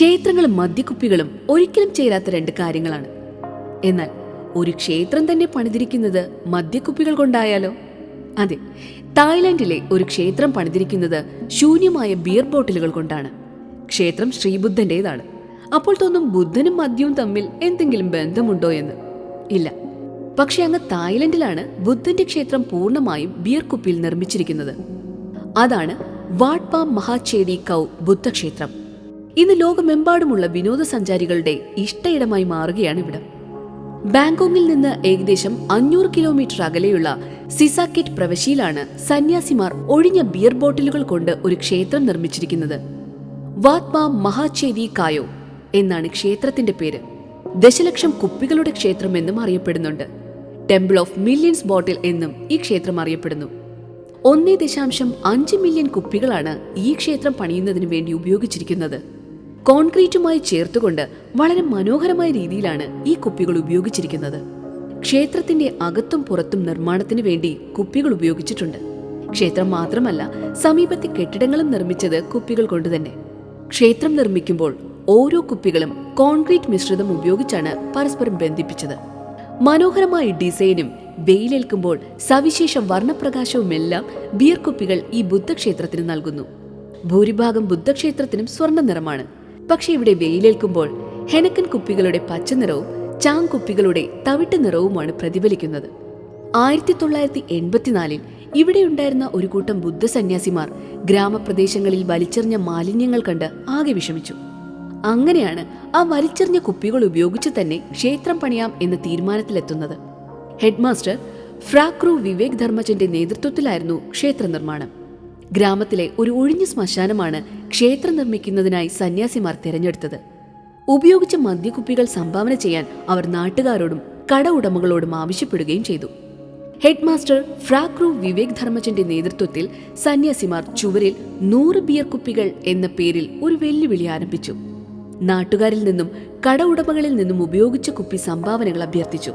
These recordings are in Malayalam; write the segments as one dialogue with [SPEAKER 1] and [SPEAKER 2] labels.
[SPEAKER 1] ക്ഷേത്രങ്ങളും മദ്യക്കുപ്പികളും ഒരിക്കലും ചേരാത്ത രണ്ട് കാര്യങ്ങളാണ്. എന്നാൽ ഒരു ക്ഷേത്രം തന്നെ പണിതിരിക്കുന്നത് മദ്യക്കുപ്പികൾ കൊണ്ടായാലോ? അതെ, തായ്ലാന്റിലെ ഒരു ക്ഷേത്രം പണിതിരിക്കുന്നത് ശൂന്യമായ ബിയർ ബോട്ടിലുകൾ കൊണ്ടാണ്. ക്ഷേത്രം ശ്രീബുദ്ധന്റേതാണ്. അപ്പോൾ തോന്നും ബുദ്ധനും മദ്യവും തമ്മിൽ എന്തെങ്കിലും ബന്ധമുണ്ടോ എന്ന്. ഇല്ല. പക്ഷെ അങ്ങ് തായ്ലൻഡിലാണ് ബുദ്ധന്റെ ക്ഷേത്രം പൂർണ്ണമായും ബിയർ കുപ്പിയിൽ നിർമ്മിച്ചിരിക്കുന്നത്. അതാണ് വാട്ട് പാം മഹാചേരി കൗ ബുദ്ധക്ഷേത്രം. ഇന്ന് ലോകമെമ്പാടുമുള്ള വിനോദസഞ്ചാരികളുടെ ഇഷ്ടയിടമായി മാറുകയാണ് ഇവിടം. ബാങ്കോങ്ങിൽ നിന്ന് ഏകദേശം 500 കിലോമീറ്റർ അകലെയുള്ള സിസാക്കെറ്റ് പ്രവിശ്യയിലാണ് സന്യാസിമാർ ഒഴിഞ്ഞ ബിയർ ബോട്ടിലുകൾ കൊണ്ട് ഒരു ക്ഷേത്രം നിർമ്മിച്ചിരിക്കുന്നത്. വാട്ട് പാം മഹാചേരി കായോ എന്നാണ് ക്ഷേത്രത്തിന്റെ പേര്. ദശലക്ഷം കുപ്പികളുടെ ക്ഷേത്രം എന്നും അറിയപ്പെടുന്നുണ്ട്. ടെമ്പിൾ ഓഫ് മില്യൺസ് ബോട്ടിൽ എന്നും ഈ ക്ഷേത്രം അറിയപ്പെടുന്നു. 1.5 മില്യൺ കുപ്പികളാണ് ഈ ക്ഷേത്രം പണിയുന്നതിന് വേണ്ടി ഉപയോഗിച്ചിരിക്കുന്നത്. കോൺക്രീറ്റുമായി ചേർത്തുകൊണ്ട് വളരെ മനോഹരമായ രീതിയിലാണ് ഈ കുപ്പികൾ ഉപയോഗിച്ചിരിക്കുന്നത്. ക്ഷേത്രത്തിന്റെ അകത്തും പുറത്തും നിർമ്മാണത്തിന് വേണ്ടി കുപ്പികൾ ഉപയോഗിച്ചിട്ടുണ്ട്. ക്ഷേത്രം മാത്രമല്ല, സമീപത്തെ കെട്ടിടങ്ങളും നിർമ്മിച്ചത് കുപ്പികൾ കൊണ്ടുതന്നെ. ക്ഷേത്രം നിർമ്മിക്കുമ്പോൾ ഓരോ കുപ്പികളും കോൺക്രീറ്റ് മിശ്രിതം ഉപയോഗിച്ചാണ് പരസ്പരം ബന്ധിപ്പിച്ചത്. മനോഹരമായ ഡിസൈനും വെയിലേൽക്കുമ്പോൾ സവിശേഷ വർണ്ണപ്രകാശവുമെല്ലാം ബിയർ കുപ്പികൾ ഈ ബുദ്ധക്ഷേത്രത്തിന് നൽകുന്നു. ഭൂരിഭാഗം ബുദ്ധക്ഷേത്രത്തിനും സ്വർണ്ണ നിറമാണ്. പക്ഷെ ഇവിടെ വെയിലേൽക്കുമ്പോൾ ഹെനക്കൻ കുപ്പികളുടെ പച്ച നിറവും ചാങ് കുപ്പികളുടെ തവിട്ട് നിറവുമാണ് പ്രതിഫലിക്കുന്നത്. 1984 ഇവിടെയുണ്ടായിരുന്ന ഒരു കൂട്ടം ബുദ്ധ സന്യാസിമാർ ഗ്രാമപ്രദേശങ്ങളിൽ വലിച്ചെറിഞ്ഞ മാലിന്യങ്ങൾ കണ്ട് ആകെ വിഷമിച്ചു. അങ്ങനെയാണ് ആ വലിച്ചെറിഞ്ഞ കുപ്പികൾ ഉപയോഗിച്ച് തന്നെ ക്ഷേത്രം പണിയാം എന്ന തീരുമാനത്തിലെത്തുന്നത്. ഹെഡ് മാസ്റ്റർ ഫ്രാക്രു വിവേക് ധർമ്മജന്റെ നേതൃത്വത്തിലായിരുന്നു ക്ഷേത്ര നിർമ്മാണം. ഗ്രാമത്തിലെ ഒരു ഒഴിഞ്ഞ ശ്മശാനമാണ് ക്ഷേത്രം നിർമ്മിക്കുന്നതിനായി സന്യാസിമാർ തിരഞ്ഞെടുത്തത്. ഉപയോഗിച്ച മദ്യക്കുപ്പികൾ സംഭാവന ചെയ്യാൻ അവർ നാട്ടുകാരോടും കട ഉടമകളോടും ആവശ്യപ്പെടുകയും ചെയ്തു. ഹെഡ് മാസ്റ്റർ ഫ്രാക്രു വിവേക് ധർമ്മജന്റെ നേതൃത്വത്തിൽ സന്യാസിമാർ ചുവരിൽ 100 ബിയർ കുപ്പികൾ എന്ന പേരിൽ ഒരു വെല്ലുവിളി ആരംഭിച്ചു. നാട്ടുകാരിൽ നിന്നും കട ഉടമകളിൽ നിന്നും ഉപയോഗിച്ച കുപ്പി സംഭാവനകൾ അഭ്യർത്ഥിച്ചു.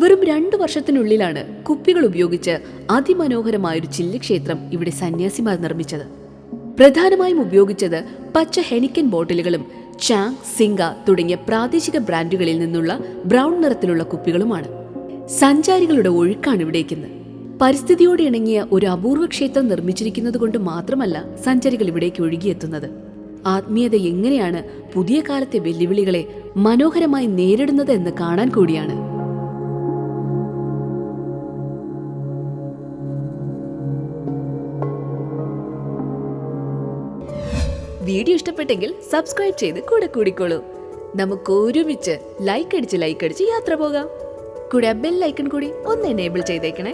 [SPEAKER 1] വെറും 2 വർഷത്തിനുള്ളിലാണ് കുപ്പികൾ ഉപയോഗിച്ച് അതിമനോഹരമായൊരു ചില്ലിക്ഷേത്രം ഇവിടെ സന്യാസിമാർ നിർമ്മിച്ചത്. പ്രധാനമായും ഉപയോഗിച്ചത് പച്ച ഹെനിക്കൻ ബോട്ടിലുകളും ചാങ്, സിംഗ തുടങ്ങിയ പ്രാദേശിക ബ്രാൻഡുകളിൽ നിന്നുള്ള ബ്രൗൺ നിറത്തിലുള്ള കുപ്പികളുമാണ്. സഞ്ചാരികളുടെ ഒഴുക്കാണ് ഇവിടേക്കെന്ന്. പരിസ്ഥിതിയോട് ഇണങ്ങിയ ഒരു അപൂർവ ക്ഷേത്രം നിർമ്മിച്ചിരിക്കുന്നത് കൊണ്ട് മാത്രമല്ല സഞ്ചാരികൾ ഇവിടേക്ക് ഒഴുകിയെത്തുന്നത്. ആത്മീയത എങ്ങനെയാണ് പുതിയ കാലത്തെ വെല്ലുവിളികളെ മനോഹരമായി നേരിടുന്നത് എന്ന് കാണാൻ കൂടിയാണ്. വീഡിയോ ഇഷ്ടപ്പെട്ടെങ്കിൽ സബ്സ്ക്രൈബ് ചെയ്ത് കൂടെ കൂടിക്കോളൂ. നമുക്ക് ഒരുമിച്ച് ലൈക്ക് അടിച്ച് യാത്ര പോകാം. കൂടെ ബെൽ ഐക്കൺ കൂടി ഒന്ന് എനേബിൾ ചെയ്തേക്കണേ.